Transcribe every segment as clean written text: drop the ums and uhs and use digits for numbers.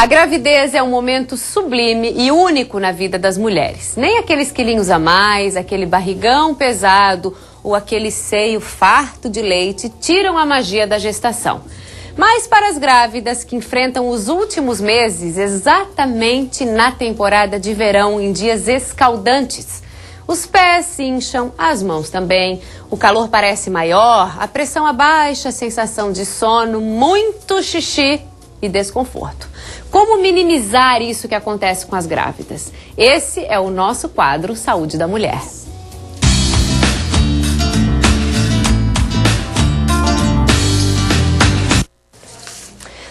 A gravidez é um momento sublime e único na vida das mulheres. Nem aqueles quilinhos a mais, aquele barrigão pesado ou aquele seio farto de leite tiram a magia da gestação. Mas para as grávidas que enfrentam os últimos meses, exatamente na temporada de verão, em dias escaldantes, os pés se incham, as mãos também, o calor parece maior, a pressão abaixa, a sensação de sono, muito xixi e desconforto. Como minimizar isso que acontece com as grávidas? Esse é o nosso quadro Saúde da Mulher.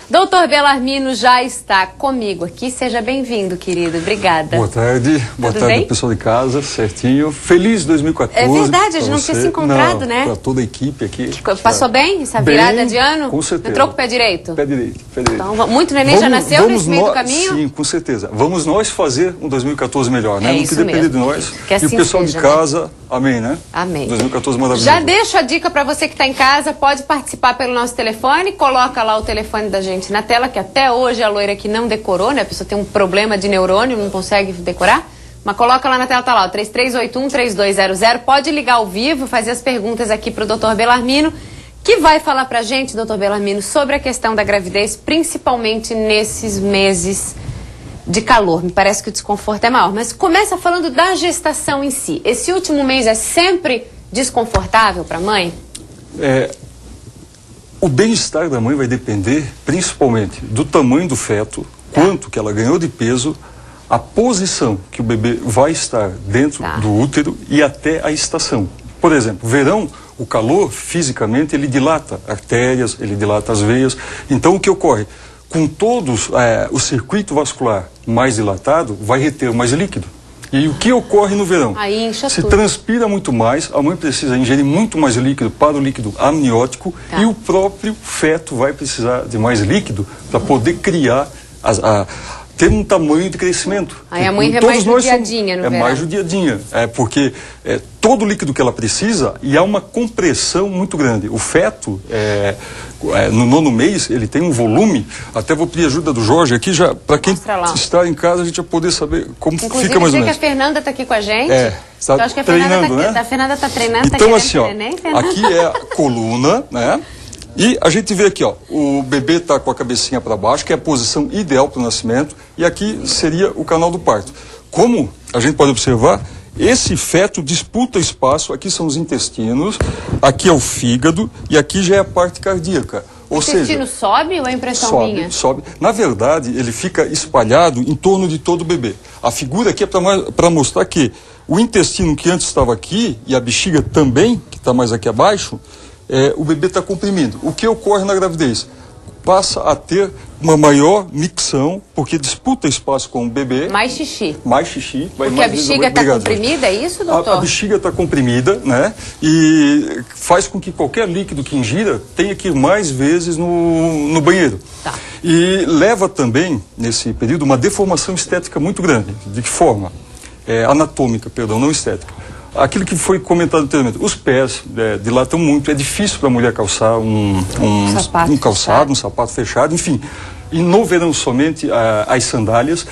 Doutor Belarmino já está comigo aqui. Seja bem-vindo, querido. Obrigada. Boa tarde. Boa tarde, pessoal de casa. Certinho. Feliz 2014. É verdade, a gente não tinha se encontrado, né? Para toda a equipe aqui. Passou bem essa virada de ano? Com certeza. Entrou com o pé direito? Pé direito. Então, muito neném já nasceu nesse meio do caminho? Sim, com certeza. Vamos nós fazer um 2014 melhor, né? É no isso que depender mesmo. de nós. Que assim e o pessoal seja, de casa, amém, né? Amém. 2014 maravilhoso. Já deixo a dica para você que está em casa, pode participar pelo nosso telefone, coloca lá o telefone da gente na tela, que até hoje a loira que não decorou, né? A pessoa tem um problema de neurônio, não consegue decorar. Mas coloca lá na tela, tá lá, o 3381-3200. Pode ligar ao vivo, fazer as perguntas aqui pro Dr. Belarmino, que vai falar pra gente, Dr. Belarmino, sobre a questão da gravidez, principalmente nesses meses de calor. Me parece que o desconforto é maior. Mas começa falando da gestação em si. Esse último mês é sempre desconfortável pra mãe? O bem-estar da mãe vai depender principalmente do tamanho do feto, quanto que ela ganhou de peso, a posição que o bebê vai estar dentro do útero e até a estação. Por exemplo, verão, o calor fisicamente ele dilata artérias, ele dilata as veias. Então o que ocorre? Com todos o circuito vascular mais dilatado, vai reter mais líquido. E o que ocorre no verão? Aí incha se tudo. Transpira muito mais, a mãe precisa ingerir muito mais líquido para o líquido amniótico e o próprio feto vai precisar de mais líquido para poder criar, ter um tamanho de crescimento. Aí a mãe é mais judiadinha no verão. É mais judiadinha, porque todo o líquido que ela precisa e há uma compressão muito grande. O feto, no 9º mês, ele tem um volume, até vou pedir ajuda do Jorge aqui, já para quem está em casa, a gente vai poder saber como fica mais ou menos. Inclusive, que a Fernanda está aqui com a gente. Está eu acho que a treinando, né? A Fernanda está treinando, então, assim, ó, aqui é a coluna, né? E a gente vê aqui, ó, o bebê está com a cabecinha para baixo, que é a posição ideal para o nascimento, e aqui seria o canal do parto. Como a gente pode observar, esse feto disputa espaço, aqui são os intestinos, aqui é o fígado e aqui já é a parte cardíaca. O intestino sobe ou é impressão minha? Sobe. Na verdade, ele fica espalhado em torno de todo o bebê. A figura aqui é para mostrar que o intestino que antes estava aqui e a bexiga também, que está mais aqui abaixo, o bebê está comprimindo. O que ocorre na gravidez? Passa a ter uma maior micção, porque disputa espaço com o bebê. Mais xixi. Mais xixi. Porque a bexiga está comprimida, é isso, doutor? A bexiga está comprimida, né? E faz com que qualquer líquido que ingira tenha que ir mais vezes no banheiro. Tá. E leva também, nesse período, uma deformação estética muito grande. De que forma? Anatômica, perdão, não estética. Aquilo que foi comentado anteriormente, os pés dilatam muito, é difícil para a mulher calçar um calçado, um sapato fechado, enfim. E no verão somente as sandálias.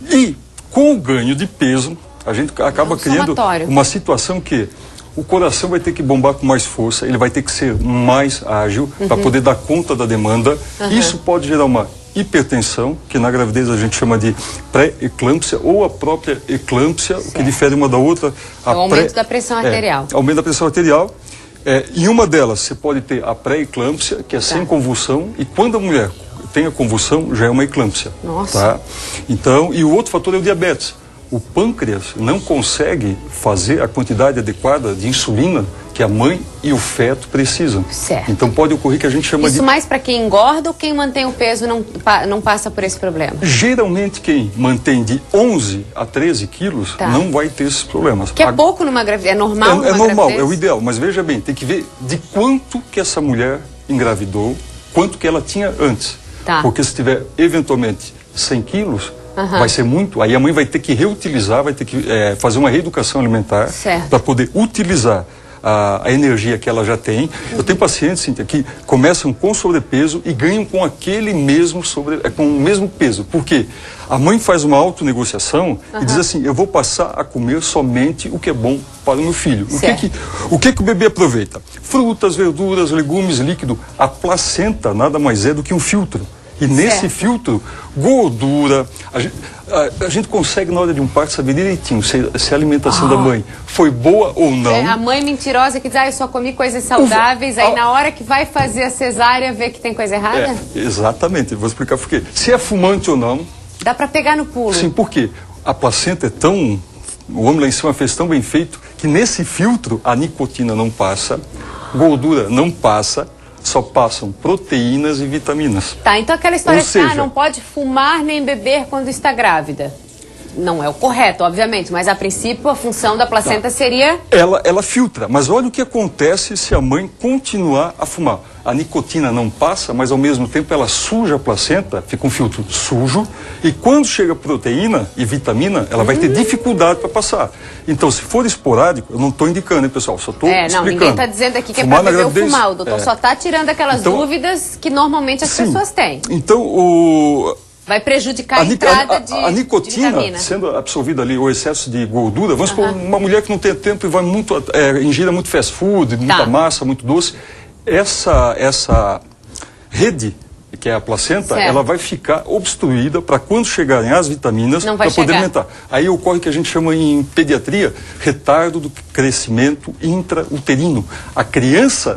E com o ganho de peso, a gente acaba criando uma situação que o coração vai ter que bombar com mais força, ele vai ter que ser mais ágil para poder dar conta da demanda. Isso pode gerar uma hipertensão, que na gravidez a gente chama de pré-eclâmpsia ou a própria eclâmpsia, o que difere uma da outra. O aumento da pressão arterial. Aumento da pressão arterial. Em uma delas você pode ter a pré-eclâmpsia, que é sem convulsão, e quando a mulher tem a convulsão, já é uma eclâmpsia. Nossa. Tá? Então, e o outro fator é o diabetes. O pâncreas não consegue fazer a quantidade adequada de insulina que a mãe e o feto precisam. Certo. Então pode ocorrer que a gente chama Isso mais para quem engorda ou quem mantém o peso não passa por esse problema? Geralmente quem mantém de 11 a 13 quilos não vai ter esses problemas. Que é pouco numa gravidez, é normal numa normal, gravidez? É o ideal, mas veja bem, tem que ver de quanto que essa mulher engravidou, quanto que ela tinha antes. Tá. Porque se tiver eventualmente 100 quilos, vai ser muito, aí a mãe vai ter que reutilizar, vai ter que fazer uma reeducação alimentar para poder utilizar a energia que ela já tem. Eu tenho pacientes, Cíntia, que começam com sobrepeso e ganham com aquele mesmo com o mesmo peso. Por quê? A mãe faz uma autonegociação e diz assim, eu vou passar a comer somente o que é bom para o meu filho. O que o bebê aproveita? Frutas, verduras, legumes, líquido. A placenta nada mais é do que um filtro. E nesse filtro, gordura, a gente consegue na hora de um parto saber direitinho se a alimentação da mãe foi boa ou não. É a mãe mentirosa que diz, eu só comi coisas saudáveis, aí na hora que vai fazer a cesárea vê que tem coisa errada? Exatamente, vou explicar por quê. Se é fumante ou não... Dá para pegar no pulo. Sim, por quê? A placenta é tão... O homem lá em cima fez tão bem feito que nesse filtro a nicotina não passa, gordura não passa, só passam proteínas e vitaminas. Tá, então aquela história de não pode fumar nem beber quando está grávida. Não é o correto, obviamente, mas a princípio a função da placenta seria... Ela filtra, mas olha o que acontece se a mãe continuar a fumar. A nicotina não passa, mas ao mesmo tempo ela suja a placenta, fica um filtro sujo, e quando chega proteína e vitamina, ela vai ter dificuldade para passar. Então, se for esporádico, eu não estou indicando, hein, pessoal? Só estou explicando. Não, ninguém está dizendo aqui que fumar é para beber ou fumar. O doutor só está tirando aquelas dúvidas que normalmente as pessoas têm. Então, vai prejudicar a entrada a nicotina, de vitamina. Sendo absorvida ali, o excesso de gordura, vamos supor, uma mulher que não tem tempo e vai muito, ingira muito fast food, muita massa, muito doce, essa rede, que é a placenta, ela vai ficar obstruída para quando chegarem as vitaminas, para poder alimentar. Aí ocorre o que a gente chama em pediatria, retardo do crescimento intrauterino. A criança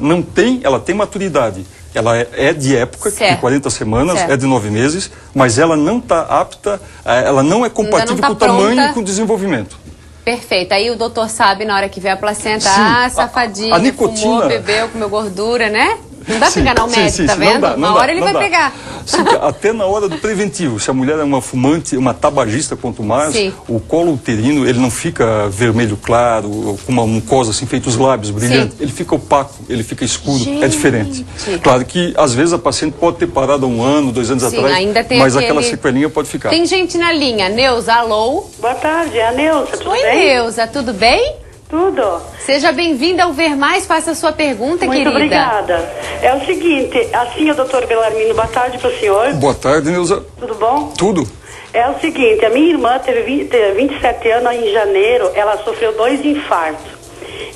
ela tem maturidade. Ela é de época, de 40 semanas, é de 9 meses, mas ela não está apta, ela não é compatível com o tamanho e com o desenvolvimento. Perfeito. Aí o doutor sabe na hora que vê a placenta, safadinha, a nicotina... fumou, bebeu, comeu gordura, né? Não dá pra enganar o médico, tá vendo? Uma hora ele vai pegar. Sim, até na hora do preventivo. Se a mulher é uma fumante, uma tabagista, quanto mais, o colo uterino, ele não fica vermelho claro, com uma mucosa assim, feita os lábios brilhantes. Ele fica opaco, ele fica escuro, é diferente. Claro que, às vezes, a paciente pode ter parado há 1 ano, 2 anos atrás, ainda tem mas aquela sequelinha pode ficar. Tem gente na linha. Neuza, alô? Boa tarde, é a Neuza, tudo bem? Oi, Neuza, tudo bem? Tudo. Seja bem-vinda ao Ver Mais, faça a sua pergunta, querida. Muito obrigada. É o seguinte, assim, o doutor Belarmino, boa tarde para o senhor. Boa tarde, Neuza. Tudo bom? Tudo. É o seguinte, a minha irmã teve 27 anos em janeiro, ela sofreu 2 infartos.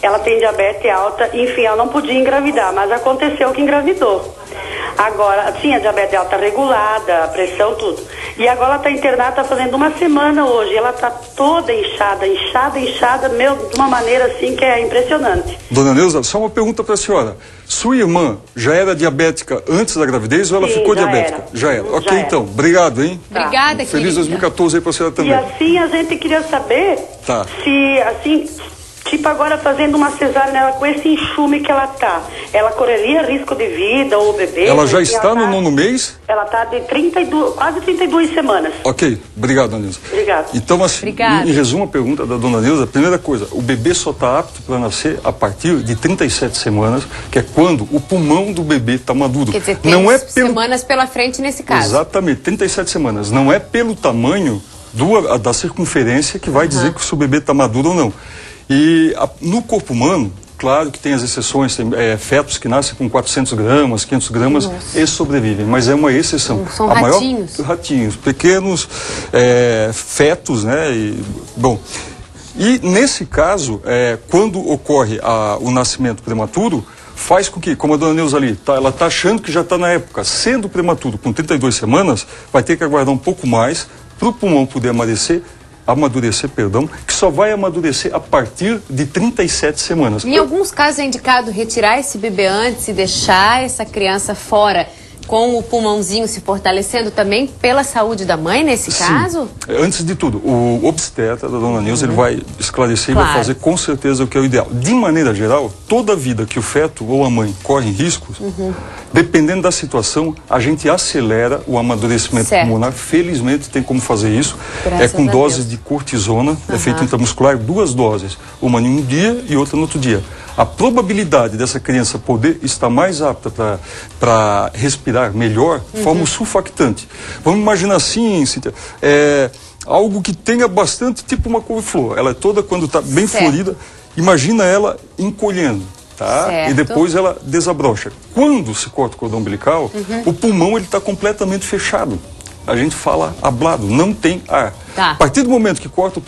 Ela tem diabetes alta, enfim, ela não podia engravidar, mas aconteceu que engravidou. Agora, assim, a diabetes alta regulada, a pressão, tudo. E agora ela está internada, está fazendo 1 semana hoje. Ela está toda inchada, de uma maneira assim que é impressionante. Dona Neuza, só uma pergunta para a senhora. Sua irmã já era diabética antes da gravidez ou ela ficou diabética? Já era. Ok, então. Obrigado, hein? Obrigada, querida. Feliz 2014 aí para a senhora também. E assim a gente queria saber se, assim... Tipo, agora fazendo uma cesárea nela com esse enxume que ela tá, ela correria risco de vida ou bebê? Ela já está no 9º mês? Ela está de quase 32 semanas. Ok, obrigado, Dona Neuza. Obrigada. Então, assim, em resumo a pergunta da Dona Neuza, a primeira coisa, o bebê só está apto para nascer a partir de 37 semanas, que é quando o pulmão do bebê está maduro. Quer dizer, tem semanas pela frente nesse caso. Exatamente, 37 semanas. Não é pelo tamanho da circunferência que vai dizer que o seu bebê está maduro ou não. E no corpo humano, claro que tem as exceções, tem fetos que nascem com 400 gramas, 500 gramas e sobrevivem, mas é uma exceção. São ratinhos? Ratinhos, pequenos fetos, né? E nesse caso, quando ocorre o nascimento prematuro, faz com que, como a dona Neuza ali, ela está achando que já está na época, sendo prematuro, com 32 semanas, vai ter que aguardar um pouco mais para o pulmão poder amadurecer, que só vai amadurecer a partir de 37 semanas. Em alguns casos é indicado retirar esse bebê antes e deixar essa criança fora, com o pulmãozinho se fortalecendo também pela saúde da mãe, nesse caso? Antes de tudo, o obstetra da dona Neuza, ele vai esclarecer e vai fazer com certeza o que é o ideal. De maneira geral, toda vida que o feto ou a mãe correm riscos, dependendo da situação, a gente acelera o amadurecimento pulmonar. Felizmente tem como fazer isso. Graças com doses de cortisona, é feito intramuscular, 2 doses, uma em um dia e outra no outro dia. A probabilidade dessa criança poder estar mais apta para respirar melhor, forma o surfactante. Vamos imaginar assim, Cíntia, algo que tenha bastante, tipo uma couve-flor. Ela é toda, quando está bem florida, Imagina ela encolhendo, tá? Certo. E depois ela desabrocha. Quando se corta o cordão umbilical, o pulmão ele está completamente fechado. A gente fala hablado, não tem ar. Tá. A partir do momento que corta a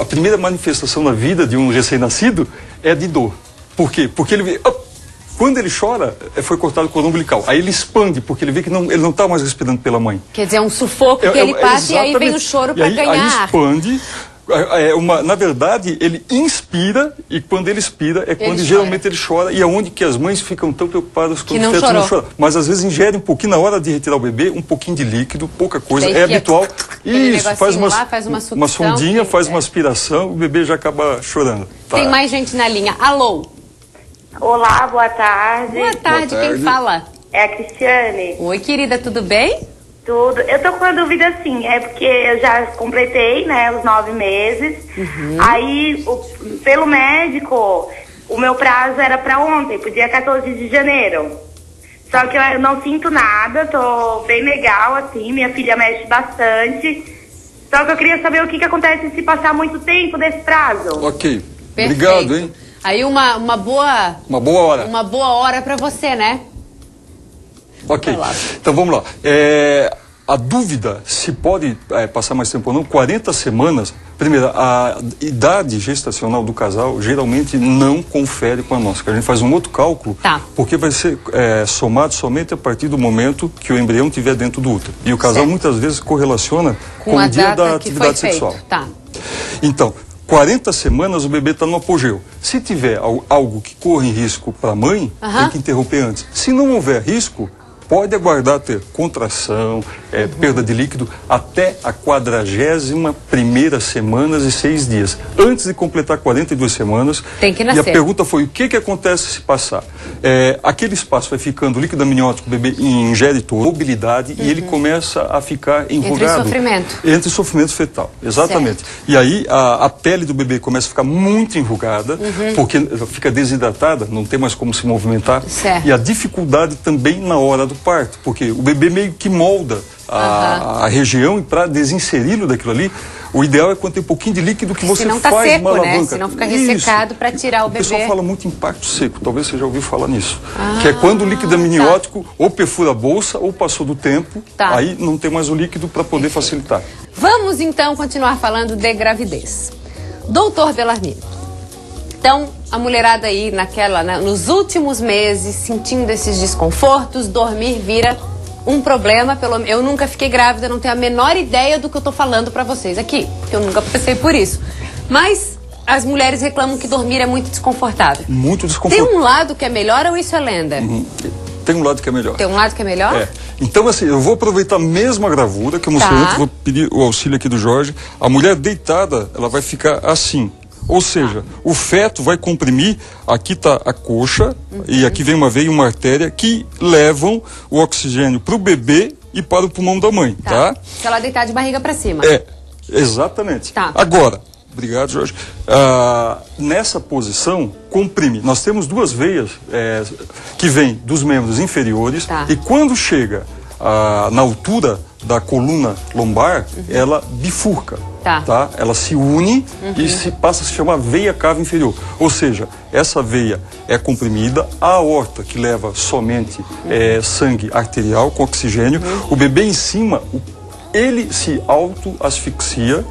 primeira manifestação na vida de um recém-nascido é de dor. Por quê? Porque ele vê... Quando ele chora, foi cortado o cordão umbilical. Aí ele expande, porque ele vê que ele não está mais respirando pela mãe. Quer dizer, é um sufoco que ele passa e aí vem o choro para ganhar ar. Aí expande. Na verdade, ele inspira e quando ele expira é quando geralmente ele chora. E é onde que as mães ficam tão preocupadas com o feto não chorar. Mas às vezes ingere um pouquinho, na hora de retirar o bebê, um pouquinho de líquido, pouca coisa. É habitual. Isso, faz uma sondinha, faz uma aspiração, o bebê já acaba chorando. Tá? Tem mais gente na linha. Alô? Olá, boa tarde. Boa tarde, quem fala? É a Cristiane. Oi, querida, tudo bem? Tudo. Eu tô com uma dúvida assim, é porque eu já completei, né, os 9 meses. Aí, pelo médico, o meu prazo era pra ontem, pro dia 14 de janeiro. Só que eu não sinto nada, tô bem legal, assim, minha filha mexe bastante. Só que eu queria saber o que acontece se passar muito tempo desse prazo. Ok. Perfeito. Obrigado, hein? Aí uma boa hora. Uma boa hora para você, né? Ok. Então vamos lá. A dúvida se pode passar mais tempo ou não, 40 semanas. Primeiro, a idade gestacional do casal geralmente não confere com a nossa. A gente faz um outro cálculo, porque vai ser somado somente a partir do momento que o embrião estiver dentro do útero. E o casal muitas vezes correlaciona com o dia da atividade sexual. Tá. Então, 40 semanas o bebê está no apogeu. Se tiver algo que corre risco para a mãe, tem que interromper antes. Se não houver risco, pode aguardar ter contração, perda de líquido, até a 41ª semana e 6 dias. Antes de completar 42 semanas. Tem que nascer. E a pergunta foi, o que acontece se passar? Aquele espaço vai ficando, o líquido amniótico, o bebê ingere toda mobilidade e ele começa a ficar enrugado. Entre sofrimento. Entre sofrimento fetal, exatamente. Certo. E aí a pele do bebê começa a ficar muito enrugada, porque fica desidratada, não tem mais como se movimentar. Certo. E a dificuldade também na hora do parto, porque o bebê meio que molda a região e para desinseri-lo daquilo ali, o ideal é quando tem um pouquinho de líquido que você faz seco, uma alavanca. né? Senão fica ressecado para tirar o bebê. O pessoal fala muito em parto seco, talvez você já ouviu falar nisso. Que é quando o líquido amniótico ou perfura a bolsa ou passou do tempo, aí não tem mais o líquido para poder facilitar. Vamos então continuar falando de gravidez. Doutor Bellarmino, então a mulherada aí nos últimos meses sentindo esses desconfortos, dormir vira um problema. Eu nunca fiquei grávida, não tenho a menor ideia do que eu tô falando pra vocês aqui, porque eu nunca passei por isso. Mas as mulheres reclamam que dormir é muito desconfortável. Muito desconfortável. Tem um lado que é melhor ou isso é lenda? Tem um lado que é melhor. Tem um lado que é melhor? Então, assim, eu vou aproveitar mesmo a gravura que eu mostrei antes, vou pedir o auxílio aqui do Jorge. A mulher deitada, ela vai ficar assim. Ou seja, o feto vai comprimir, aqui está a coxa, e aqui vem uma veia e uma artéria que levam o oxigênio para o bebê e para o pulmão da mãe, tá? Se ela deitar de barriga para cima. Exatamente. Agora, obrigado, Jorge. Nessa posição, comprime. Nós temos duas veias que vêm dos membros inferiores e quando chega na altura da coluna lombar, ela bifurca. Ela se une e passa a se chamar veia cava inferior. Ou seja, essa veia é comprimida, a aorta que leva somente sangue arterial com oxigênio, o bebê em cima, ele se auto-asfixia,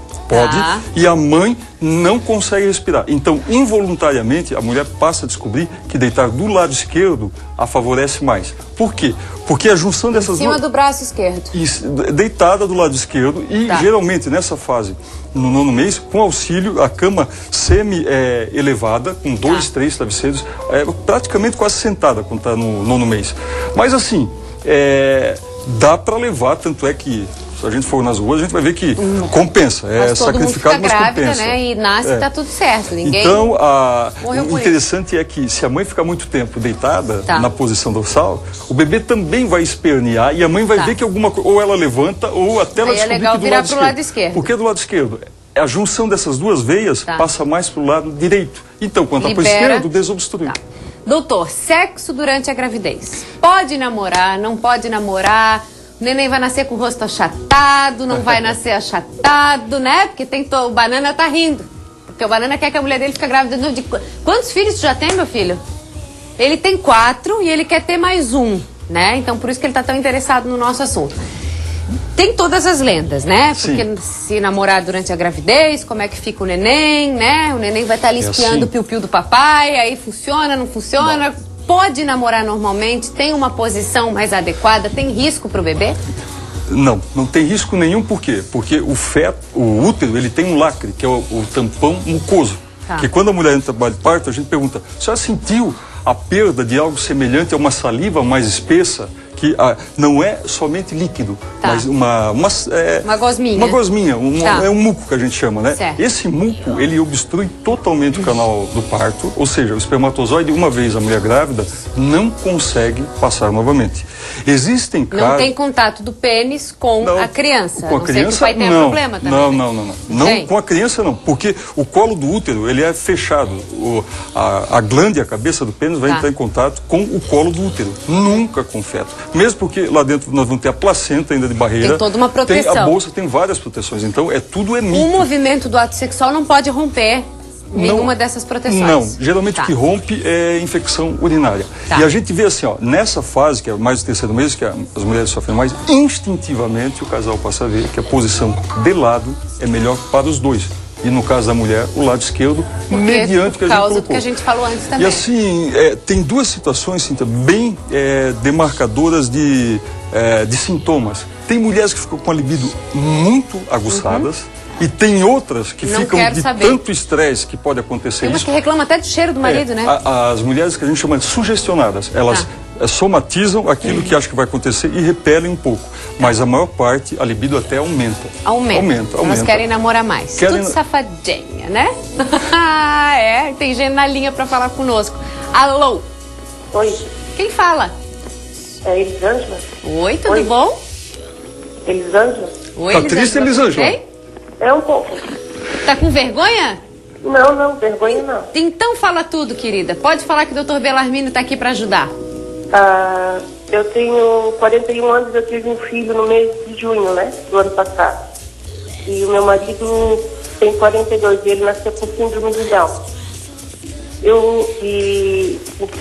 e a mãe não consegue respirar. Então, involuntariamente, a mulher passa a descobrir que deitar do lado esquerdo a favorece mais. Por quê? Porque a junção dessas duas... Em cima do braço esquerdo. Deitada do lado esquerdo e, geralmente, nessa fase, no 9º mês, com auxílio, a cama semi-elevada, com 2, 3 travesseiros, praticamente quase sentada quando está no 9º mês. Mas, assim, dá para levar, tanto é que... Se a gente for nas ruas, a gente vai ver que compensa. Mas todo sacrificado, mundo fica mas grávida, compensa. né? E nasce, tá tudo certo. Ninguém então, o interessante é que se a mãe ficar muito tempo deitada na posição dorsal, o bebê também vai espernear e a mãe vai ver que alguma coisa, ou ela levanta, ou até ela descobrir que do lado esquerdo. Por que do lado esquerdo? A junção dessas duas veias passa mais para o lado direito. Então, quando está para a esquerda, desobstrui. Doutor, sexo durante a gravidez. Pode namorar, não pode namorar? O neném vai nascer com o rosto achatado, não vai nascer achatado, né? Porque o banana tá rindo. Porque o Banana quer que a mulher dele fique grávida de... Quantos filhos tu já tem, meu filho? Ele tem 4 e ele quer ter mais um, né? Então, por isso que ele tá tão interessado no nosso assunto. Tem todas as lendas, né? Porque se namorar durante a gravidez, como é que fica o neném, né? O neném vai estar ali espiando o piu-piu do papai, aí funciona, não funciona. Não. Pode namorar normalmente? Tem uma posição mais adequada? Tem risco para o bebê? Não, não tem risco nenhum. Por quê? Porque o feto, o útero, ele tem um lacre, que é o tampão mucoso. Tá. Que quando a mulher entra no trabalho de parto, a gente pergunta, a senhora sentiu a perda de algo semelhante a uma saliva mais espessa? Que não é somente líquido, mas uma gosminha. Uma gosminha, é um muco que a gente chama, né? Certo. Esse muco, ele obstrui totalmente o canal do parto, ou seja, o espermatozoide, uma vez a mulher grávida, não consegue passar novamente. Existem casos... Não tem contato do pênis com a criança. Com a criança, sei que o pai tenha problema também. Não, com a criança não, porque o colo do útero, ele é fechado. A glândula, a cabeça do pênis vai entrar em contato com o colo do útero, nunca com o feto. Mesmo porque lá dentro nós vamos ter a placenta ainda de barreira. Tem toda uma proteção. Tem a bolsa, tem várias proteções. Então, tudo é mito. O movimento do ato sexual não pode romper nenhuma dessas proteções. Não, geralmente o que rompe é infecção urinária. E a gente vê assim, ó, nessa fase, que é mais do 3º mês, que as mulheres sofrem mais, instintivamente o casal passa a ver que a posição de lado é melhor para os dois. E no caso da mulher, o lado esquerdo, mediante o que a gente colocou. Por causa do que a gente falou antes também. E assim, tem duas situações, Cíntia, bem demarcadoras de sintomas. Tem mulheres que ficam com a libido muito aguçadas e tem outras que ficam de tanto estresse que pode acontecer tem isso. Tem umas que reclamam até do cheiro do marido, né? As mulheres que a gente chama de sugestionadas, elas somatizam aquilo que acham que vai acontecer e repelem um pouco. Mas a maior parte, a libido até aumenta. Aumenta. Elas querem namorar mais. Tudo safadinha, né? Tem gente na linha pra falar conosco. Alô? Oi. Quem fala? É Elisângela. Oi, tudo bom? Elisângela. Oi, tá triste, Elisângela? É um pouco. Tá com vergonha? Não, vergonha não. Então fala tudo, querida. Pode falar que o Dr. Belarmino tá aqui pra ajudar. Eu tenho 41 anos, eu tive um filho no mês de junho, né, do ano passado. E o meu marido tem 42 e ele nasceu com síndrome de Down.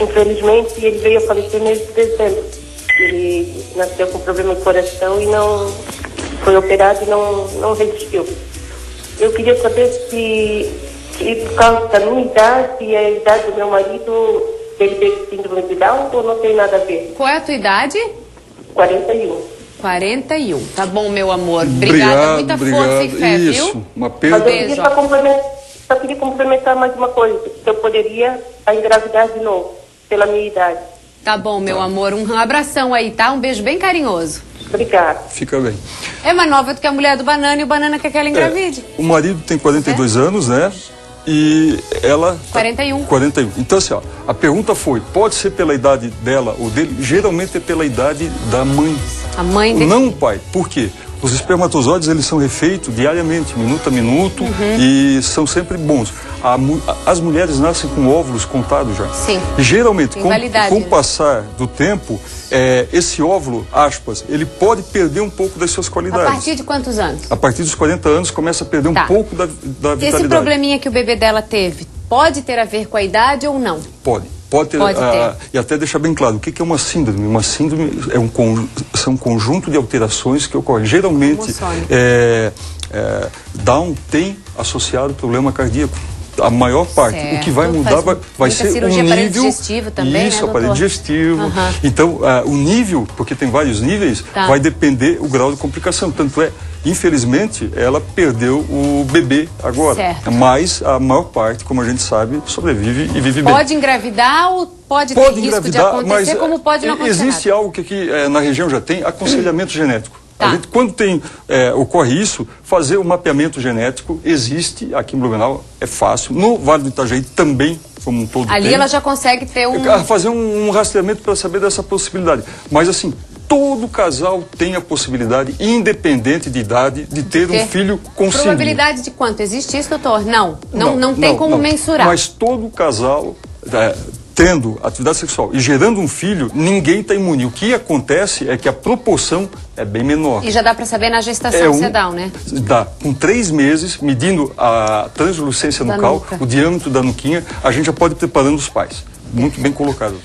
Infelizmente, ele veio a falecer no mês de dezembro. Ele nasceu com problema de coração e não foi operado e não resistiu. Eu queria saber se por causa da minha idade e a idade do meu marido, ele teve síndrome de Down ou não tem nada a ver? Qual é a tua idade? 41. 41. Tá bom, meu amor. Obrigada. Muita força e fé, viu? Uma perda. Mas eu só queria complementar mais uma coisa. Se eu poderia engravidar de novo, pela minha idade. Tá bom, meu amor. Um abração aí, tá? Um beijo bem carinhoso. Obrigada. Fica bem. É mais nova do que a mulher do Banana e o Banana quer que ela engravide. O marido tem 42 anos, né? E ela... 41. 41. Então, assim, ó, a pergunta foi, pode ser pela idade dela ou dele? Geralmente é pela idade da mãe. A mãe dele? Não o pai. Por quê? Os espermatozoides, eles são refeitos diariamente, minuto a minuto, e são sempre bons. As mulheres nascem com óvulos contados já. Sim. E geralmente, com o passar do tempo, esse óvulo, aspas, ele pode perder um pouco das suas qualidades. A partir de quantos anos? A partir dos 40 anos começa a perder um pouco da vitalidade. Esse probleminha que o bebê dela teve, pode ter a ver com a idade ou não? Pode ter. E até deixar bem claro, o que é uma síndrome? Uma síndrome são um conjunto de alterações que ocorrem. Geralmente, Down tem associado problema cardíaco. A maior parte. O que vai mudar vai ser o nível... aparelho digestivo também, isso, aparelho digestivo. Então, o nível, porque tem vários níveis, vai depender o grau de complicação. Tanto infelizmente, ela perdeu o bebê agora. Certo. Mas a maior parte, como a gente sabe, sobrevive e vive bem. Pode engravidar ou pode ter risco de acontecer, como pode não acontecer existe nada? Algo que aqui na região já tem, aconselhamento genético. A gente, quando ocorre isso, fazer o mapeamento genético existe aqui em Blumenau, é fácil. No Vale do Itajaí também, como um todo. Ali ela já consegue ter fazer um rastreamento para saber dessa possibilidade. Mas assim, todo casal tem a possibilidade, independente de idade, de ter um filho com síndrome. Probabilidade de quanto? Existe isso, doutor? Não tem como mensurar. Mas todo casal tendo atividade sexual e gerando um filho, ninguém está imune. O que acontece é que a proporção é bem menor. E já dá para saber na gestação sedal, né? Dá. Com 3 meses, medindo a translucência nucal, o diâmetro da nuquinha, a gente já pode ir preparando os pais. Muito bem colocado.